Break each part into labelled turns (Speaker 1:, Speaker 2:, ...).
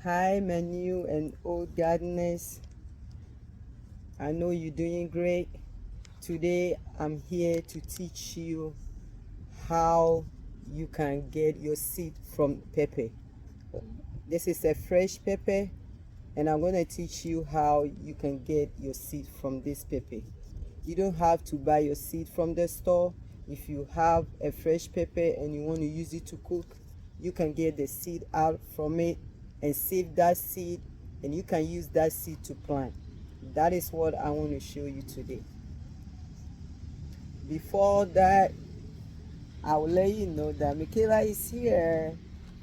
Speaker 1: Hi, my new and old gardeners. I know you're doing great. Today, I'm here to teach you how you can get your seed from pepper. This is a fresh pepper, and I'm going to teach you how you can get your seed from this pepper. You don't have to buy your seed from the store. If you have a fresh pepper and you want to use it to cook, you can get the seed out from it and save that seed, and you can use that seed to plant. That is what I want to show you today. Before that, I will let you know that Michaela is here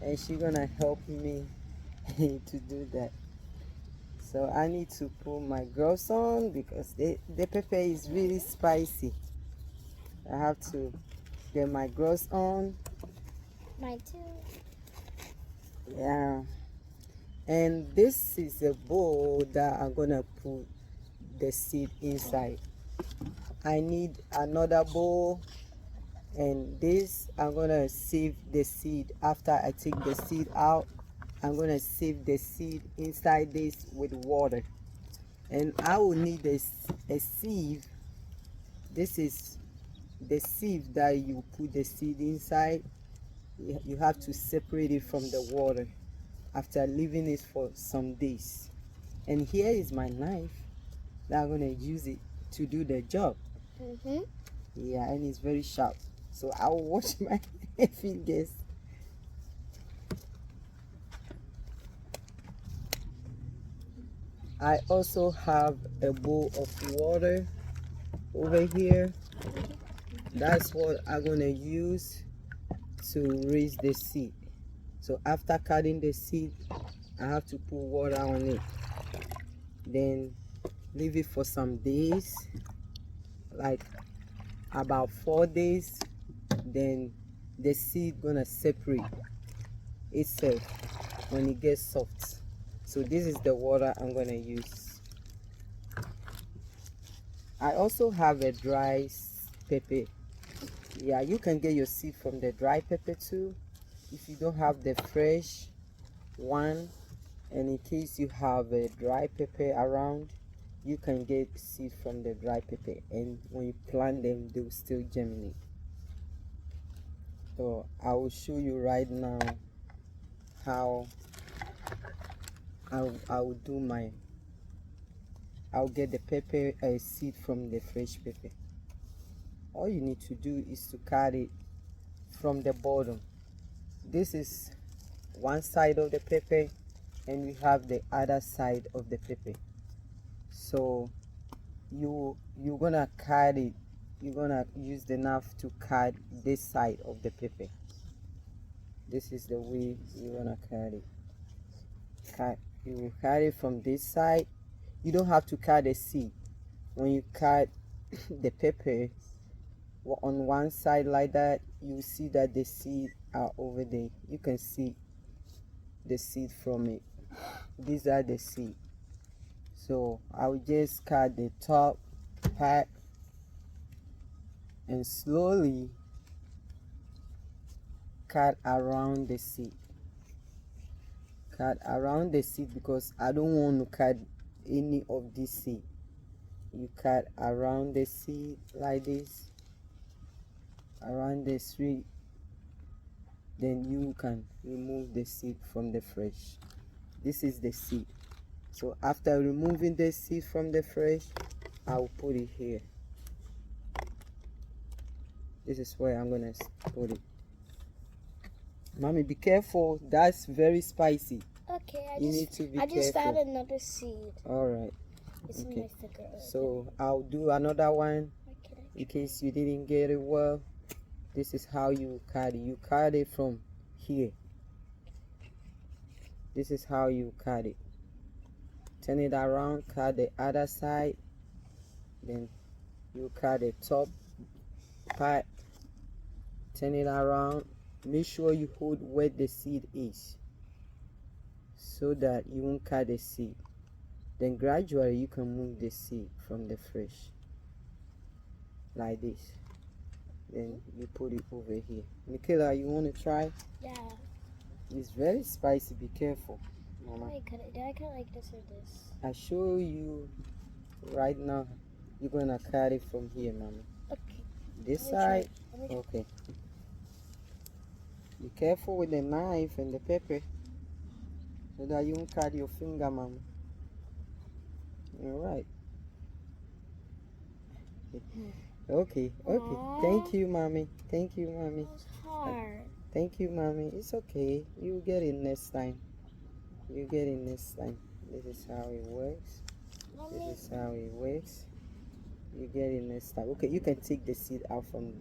Speaker 1: and she's gonna help me to do that. So I need to put my gloves on because the pepper is really spicy. I have to get my gloves on.
Speaker 2: Mine too.
Speaker 1: Yeah. And this is a bowl that I'm gonna put the seed inside. I need another bowl, and this I'm gonna save the seed. After I take the seed out, I'm gonna save the seed inside this with water. And I will need a sieve. This is the sieve that you put the seed inside. You have to separate it from the water after leaving it for some days. And here is my knife that I'm gonna use it to do the job. Yeah, and it's very sharp, so I will wash my fingers. I also have a bowl of water over here. That's what I'm gonna use to raise the seed. So after cutting the seed, I have to put water on it, then leave it for some days, like about 4 days. Then the seed gonna separate itself when it gets soft. So this is the water I'm gonna use. I also have a dry pepper. Yeah, you can get your seed from the dry pepper too if you don't have the fresh one. And in case you have a dry pepper around, you can get seed from the dry pepper, and when you plant them, they will still germinate. So I will show you right now how I will do mine. I'll get the pepper seed from the fresh pepper. All you need to do is to cut it from the bottom. This is one side of the pepper, and we have the other side of the pepper. So you're gonna cut it. You're gonna use the knife to cut this side of the pepper. This is the way you're gonna cut it. You will cut it from this side. You don't have to cut the seed. When you cut the pepper on one side like that, you see that the seed are over there. You can see the seed from it. These are the seed. So I will just cut the top part and slowly cut around the seed. Cut around the seed because I don't want to cut any of this seed. You cut around the seed like this, around the seed, then you can remove the seed from the fresh. This is the seed. So after removing the seed from the fresh, I will put it here. This is where I'm gonna put it. Mommy, be careful. That's very spicy.
Speaker 2: Okay,
Speaker 1: You need to be
Speaker 2: I just
Speaker 1: careful.
Speaker 2: found another seed.
Speaker 1: All right.
Speaker 2: It's in
Speaker 1: Okay.
Speaker 2: my finger.
Speaker 1: So I'll do another one in case you didn't get it well. This is how you cut it. You cut it from here. This is how you cut it. Turn it around, cut the other side, then you cut the top part, turn it around. Make sure you hold where the seed is so that you won't cut the seed. Then gradually you can move the seed from the fresh like this. Then you put it over here. Michaela, you want to try?
Speaker 2: Yeah.
Speaker 1: It's very spicy. Be careful.
Speaker 2: How do
Speaker 1: Mama,
Speaker 2: I cut it? Did I cut like this or this?
Speaker 1: I show you right now. You're gonna cut it from here, Mama.
Speaker 2: Okay.
Speaker 1: This
Speaker 2: Let me try.
Speaker 1: side.
Speaker 2: Let me try.
Speaker 1: Okay. Be careful with the knife and the pepper so that you don't cut your finger, Mama. All right. Okay. Okay. Thank
Speaker 2: Aw,
Speaker 1: you, Mommy. Thank you, Mommy.
Speaker 2: that was hard.
Speaker 1: Thank you, Mommy. It's okay. You get it next time. You get it next time. This is how it works.
Speaker 2: Mommy,
Speaker 1: This is how it works. You get it next time. Okay, you can take the seed out from.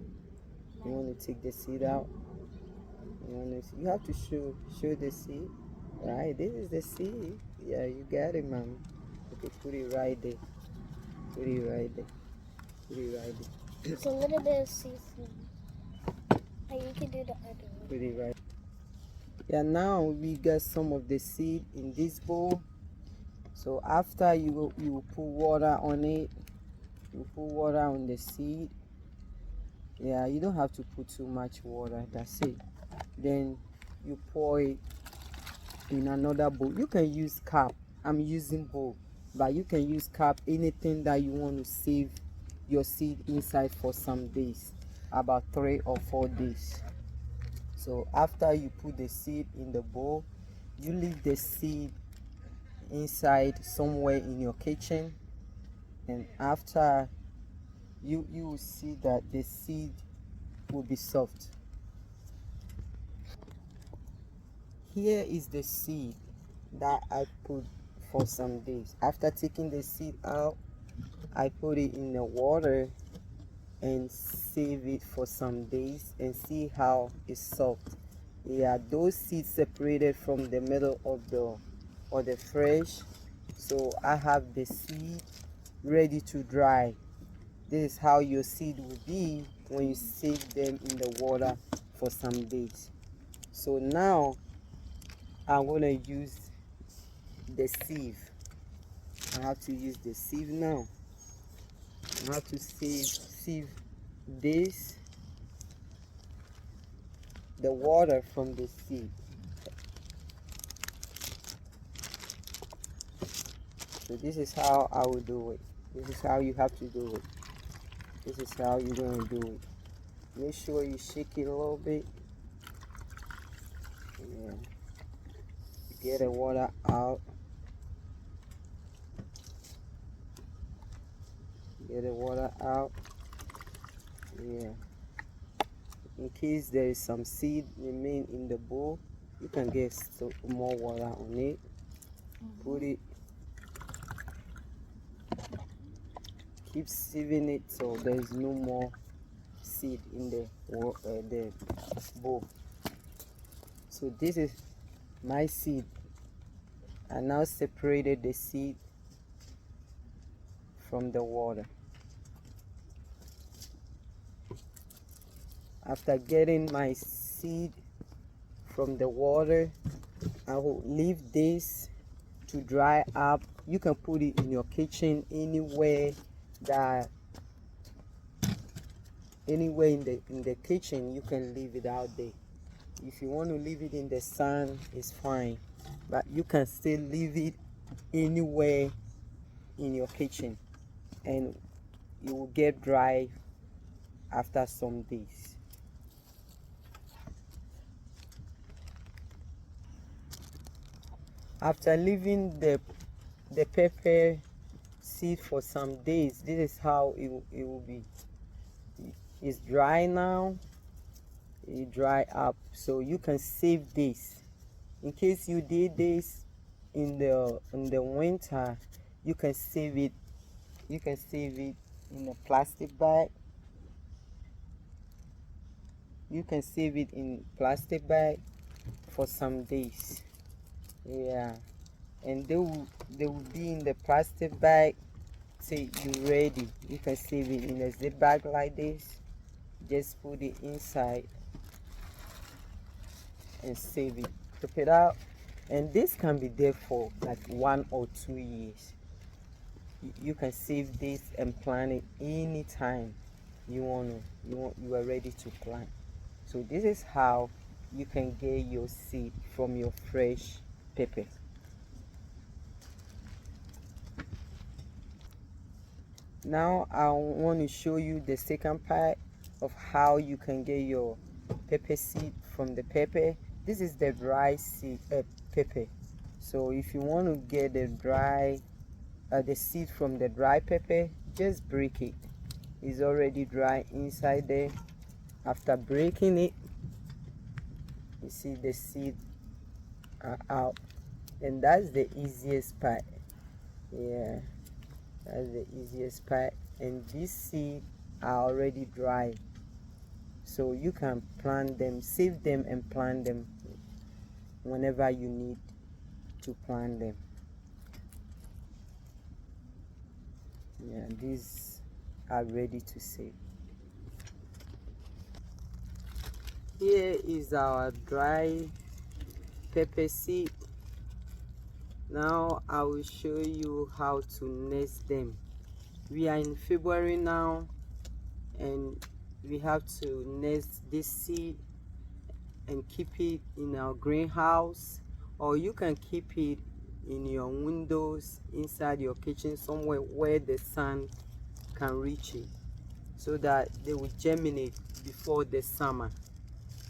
Speaker 1: You want to take the seed out. You have to show the seed. Right. This is the seed. Yeah, you got it, Mommy. Okay, put it right there. Put it right there. Put it right there.
Speaker 2: it's a little bit of seasoning. Hey, you can do the other one.
Speaker 1: Put it right. Yeah. Now we got some of the seed in this bowl. So after you put water on it, you put water on the seed. Yeah, you don't have to put too much water. That's it. Then you pour it in another bowl. You can use cup. I'm using bowl, but you can use cup. Anything that you want to save your seed inside for some days, about 3 or 4 days. So after you put the seed in the bowl, you leave the seed inside somewhere in your kitchen, and after you will see that the seed will be soft. Here is the seed that I put for some days. After taking the seed out, I put it in the water and save it for some days and see how it's soft. Yeah, those seeds separated from the middle of the fresh. So I have the seed ready to dry. This is how your seed will be when you save them in the water for some days. So now I'm gonna use the sieve. I have to use the sieve now. I have to sieve this, the water from the seed. So this is how I will do it. This is how you have to do it. This is how you're gonna do it. Make sure you shake it a little bit. Yeah. Get the water out. Get the water out. Yeah. In case there is some seed remain in the bowl, you can get more water on it. Put it. Keep sieving it so there is no more seed in the bowl. So this is my seed. I now separated the seed from the water. After getting my seed from the water, I will leave this to dry up. You can put it in your kitchen anywhere in the kitchen. You can leave it out there. If you want to leave it in the sun, it's fine, but you can still leave it anywhere in your kitchen and it will get dry after some days. After leaving the pepper seed for some days, this is how it will be. It's dry now. It dry up, so you can save this in case you did this in the winter. You can save it. You can save it in a plastic bag. You can save it in plastic bag for some days. Yeah, and they will be in the plastic bag till you ready. You can save it in a zip bag like this. Just put it inside and save it. Took it out, and this can be there for like 1 or 2 years. You can save this and plant it anytime you are ready to plant. So this is how you can get your seed from your fresh pepper. Now I want to show you the second part of how you can get your pepper seed from the pepper. This is the dry seed pepper. So if you want to get the seed from the dry pepper, just break it. It's already dry inside there. After breaking it, you see the seed are out, and that's the easiest part. Yeah, that's the easiest part. And these seeds are already dry, so you can plant them, save them, and plant them whenever you need to plant them. Yeah, these are ready to save. Here is our dry pepper seed. Now I will show you how to nest them. We are in February now, and we have to nest this seed and keep it in our greenhouse, or you can keep it in your windows inside your kitchen, somewhere where the sun can reach it, so that they will germinate before the summer.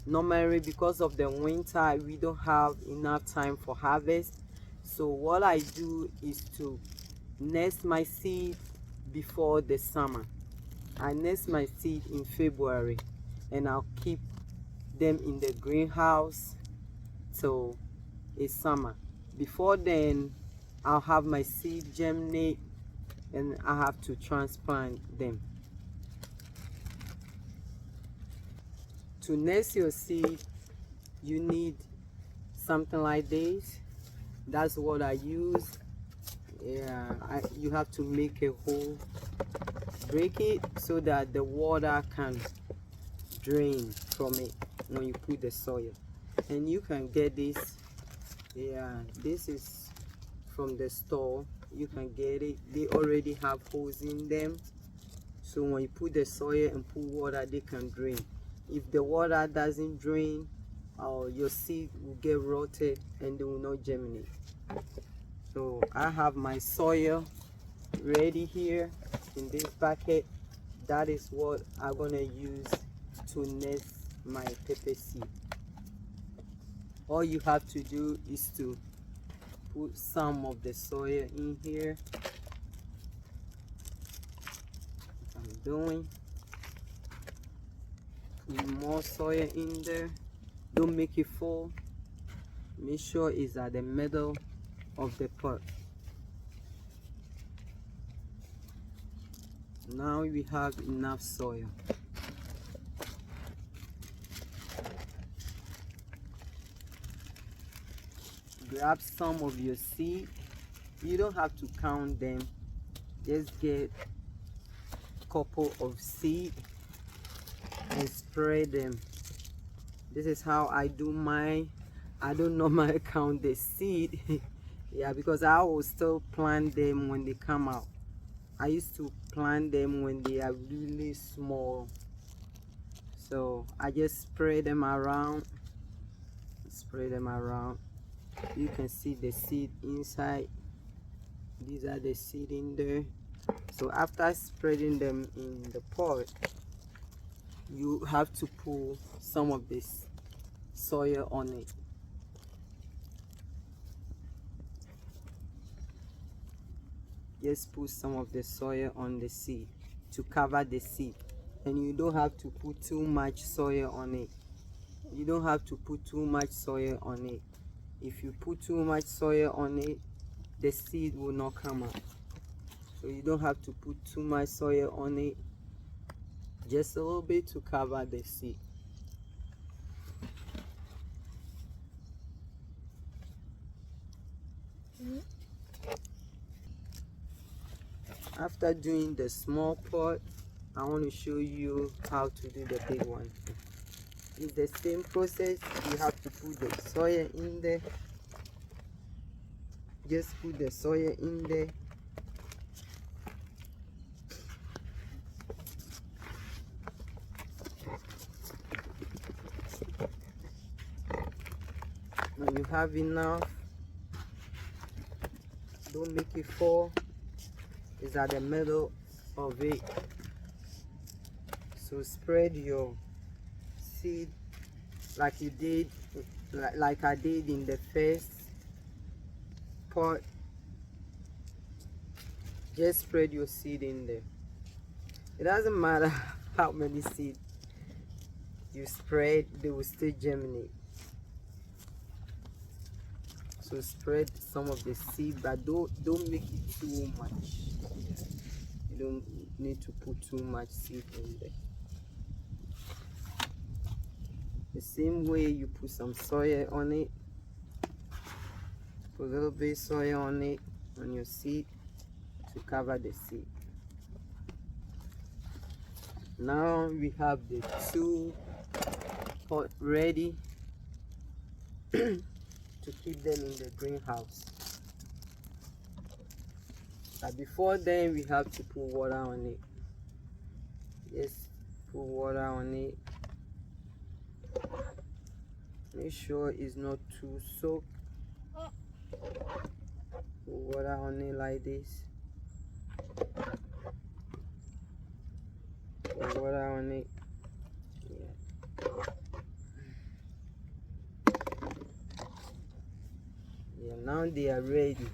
Speaker 1: Normally, because of the winter, we don't have enough time for harvest. So what I do is to nest my seed before the summer. I nest my seed in February, and I'll keep them in the greenhouse till it's summer. Before then, I'll have my seed germinate, and I have to transplant them. To nest your seed, you need something like this. That's what I use. Yeah, you have to make a hole, break it so that the water can drain from it when you put the soil. And you can get this. Yeah, this is from the store. You can get it. They already have holes in them, so when you put the soil and put water, they can drain. If the water doesn't drain, your seed will get rotted and they will not germinate. So I have my soil ready here in this bucket. That is what I'm gonna use to nest my pepper seed. All you have to do is to put some of the soil in here. I'm doing. Put more soil in there. Don't make it full. Make sure it's at the middle of the pot. Now we have enough soil. Grab some of your seed. You don't have to count them. Just get a couple of seed and spread them. This is how I do mine. I don't normally count the seed. Yeah, because I will still plant them when they come out. I used to plant them when they are really small. So I just spread them around. Spread them around. You can see the seed inside. These are the seed in there. So after spreading them in the pot, you have to put some of this soil on it. Just put some of the soil on the seed to cover the seed, and you don't have to put too much soil on it. You don't have to put too much soil on it. If you put too much soil on it, the seed will not come out. So you don't have to put too much soil on it, just a little bit to cover the seed. After doing the small pot, I want to show you how to do the big one. It's the same process. You have to put the soil in there. Just put the soil in there. When you have enough, don't make it fall. It's at the middle of it. So spread your seed like you did, like I did in the first pot. Just spread your seed in there. It doesn't matter how many seeds you spread, they will still germinate. So spread some of the seed, but don't make it too much. You don't need to put too much seed in there. The same way you put some soil on it, put a little bit soil on it, on your seed, to cover the seed. Now we have the 2 pot ready to keep them in the greenhouse. But before then, we have to put water on it. Just put water on it. Make sure it's not too soaked. Put water on it like this. Put water on it. Yeah, now they are ready.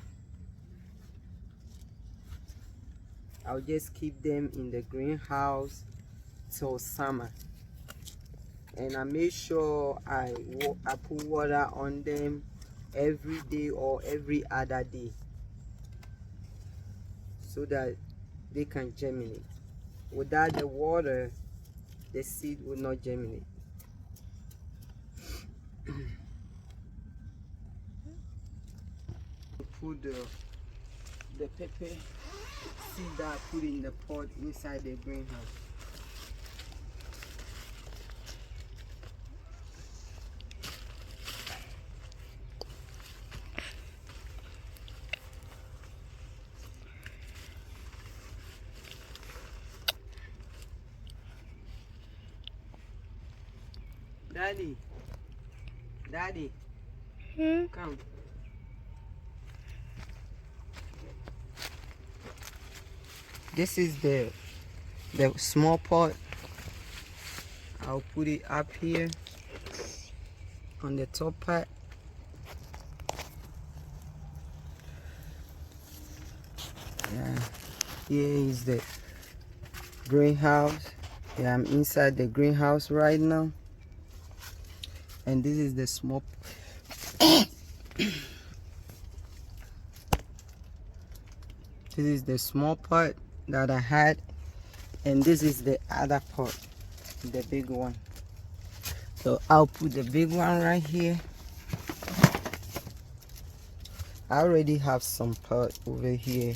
Speaker 1: I'll just keep them in the greenhouse till summer. And I make sure I put water on them every day or every other day, so that they can germinate. Without the water, the seed will not germinate. Put the pepper seed that I put in the pot inside the greenhouse. Daddy, come. This is the small pot. I'll put it up here on the top part. Yeah, here is the greenhouse. Yeah, I'm inside the greenhouse right now. And this is the small this is the small pot that I had, and this is the other pot, the big one. So I'll put the big one right here. I already have some pot over here.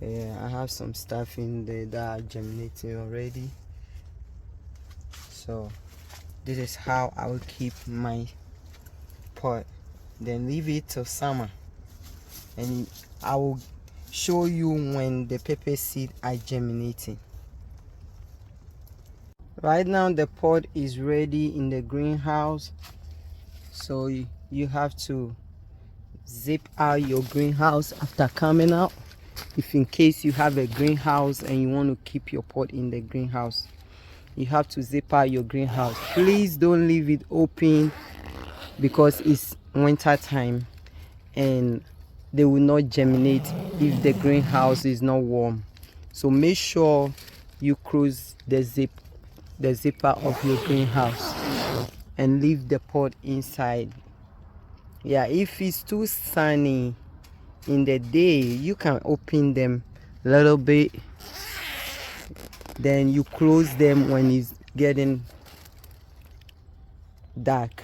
Speaker 1: Yeah, I have some stuff in there that are germinating already. So this is how I will keep my pot. Then leave it till summer, and I will show you when the pepper seed are germinating. Right now the pot is ready in the greenhouse, so you have to zip out your greenhouse after coming out. If in case you have a greenhouse and you want to keep your pot in the greenhouse, you have to zip out your greenhouse. Please don't leave it open, because it's winter time and they will not germinate if the greenhouse is not warm. So make sure you close the zipper of your greenhouse and leave the pot inside. Yeah, if it's too sunny in the day, you can open them a little bit, then you close them when it's getting dark,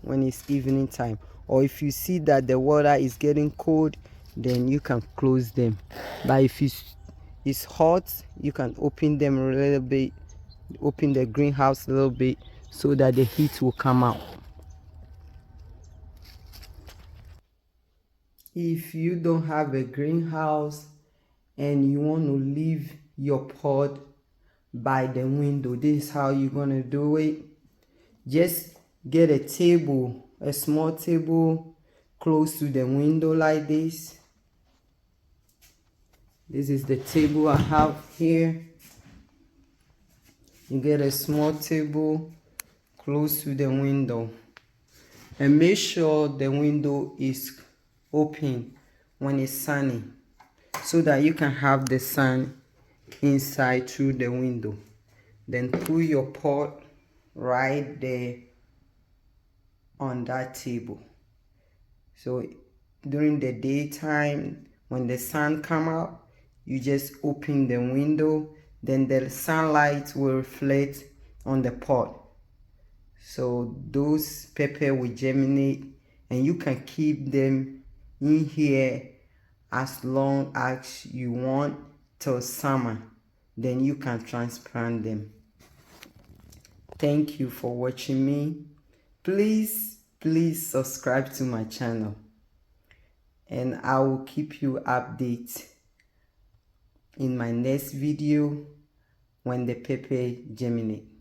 Speaker 1: when it's evening time. Or if you see that the water is getting cold, then you can close them. But if it's hot, you can open them a little bit, open the greenhouse a little bit, so that the heat will come out. If you don't have a greenhouse and you want to leave your pot by the window, this is how you're gonna do it. Just get a table, a small table close to the window like this. This is the table I have here. You get a small table close to the window, and make sure the window is open when it's sunny so that you can have the sun inside through the window. Then put your pot right there on that table. So during the daytime, when the sun come out, you just open the window, then the sunlight will reflect on the pot. So those pepper will germinate, and you can keep them in here as long as you want till summer. Then you can transplant them. Thank you for watching me. Please subscribe to my channel, and I will keep you updated in my next video when the pepper germinate.